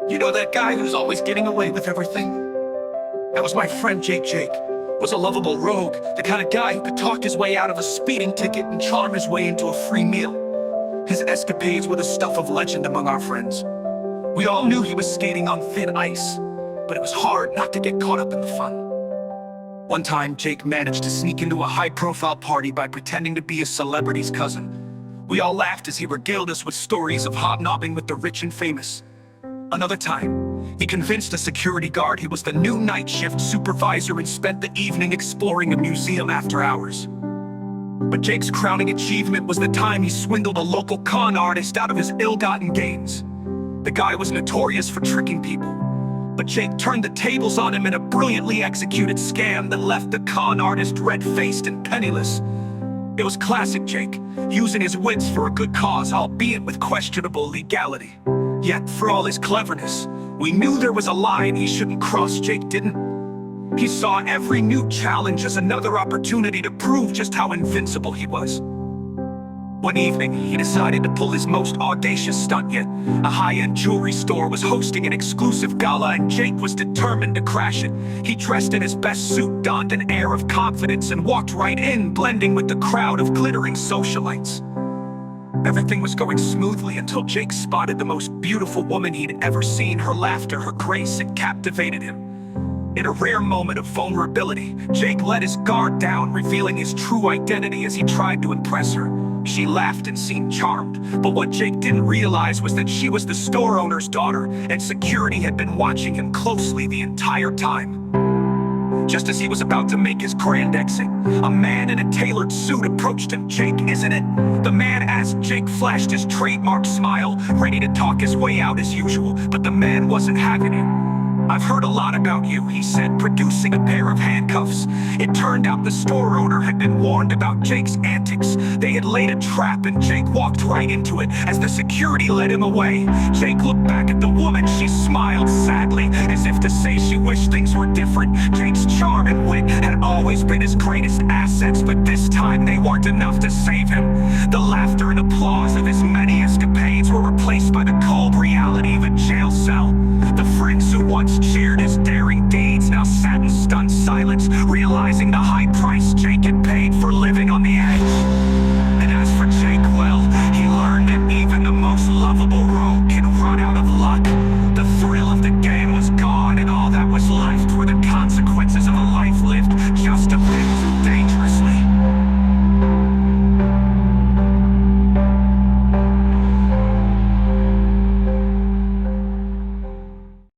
You know that guy who's always getting away with everything? That was my friend Jake. Jake was a lovable rogue, the kind of guy who could talk his way out of a speeding ticket and charm his way into a free meal. His escapades were the stuff of legend among our friends. We all knew he was skating on thin ice, but it was hard not to get caught up in the fun. One time, Jake managed to sneak into a high-profile party by pretending to be a celebrity's cousin. We all laughed as he regaled us with stories of hobnobbing with the rich and famous. Another time, he convinced a security guard he was the new night shift supervisor and spent the evening exploring a museum after hours. But Jake's crowning achievement was the time he swindled a local con artist out of his ill-gotten gains. The guy was notorious for tricking people, but Jake turned the tables on him in a brilliantly executed scam that left the con artist red-faced and penniless. It was classic Jake, using his wits for a good cause, albeit with questionable legality. Yet, for all his cleverness, we knew there was a line he shouldn't cross. Jake didn't. He saw every new challenge as another opportunity to prove just how invincible he was. One evening, he decided to pull his most audacious stunt yet. A high-end jewelry store was hosting an exclusive gala, and Jake was determined to crash it. He dressed in his best suit, donned an air of confidence, and walked right in, blending with the crowd of glittering socialites. Everything was going smoothly until Jake spotted the most beautiful woman he'd ever seen. Her laughter, her grace, it captivated him. In a rare moment of vulnerability, Jake let his guard down, revealing his true identity as he tried to impress her. She laughed and seemed charmed, but what Jake didn't realize was that she was the store owner's daughter, and security had been watching him closely the entire time. Just as he was about to make his grand exit, a man in a tailored suit approached him. "Jake, isn't it?" the man asked. Jake flashed his trademark smile, ready to talk his way out as usual, but the man wasn't having it. "I've heard a lot about you," he said, producing a pair of handcuffs. It turned out the store owner had been warned about Jake's antics. They had laid a trap, and Jake walked right into it as the security led him away. Jake looked back at the woman. She smiled sadly, as if to say she wished things were different. Jake's charm and wit had always been his greatest assets, but this time they weren't enough to save him. The laughter and applause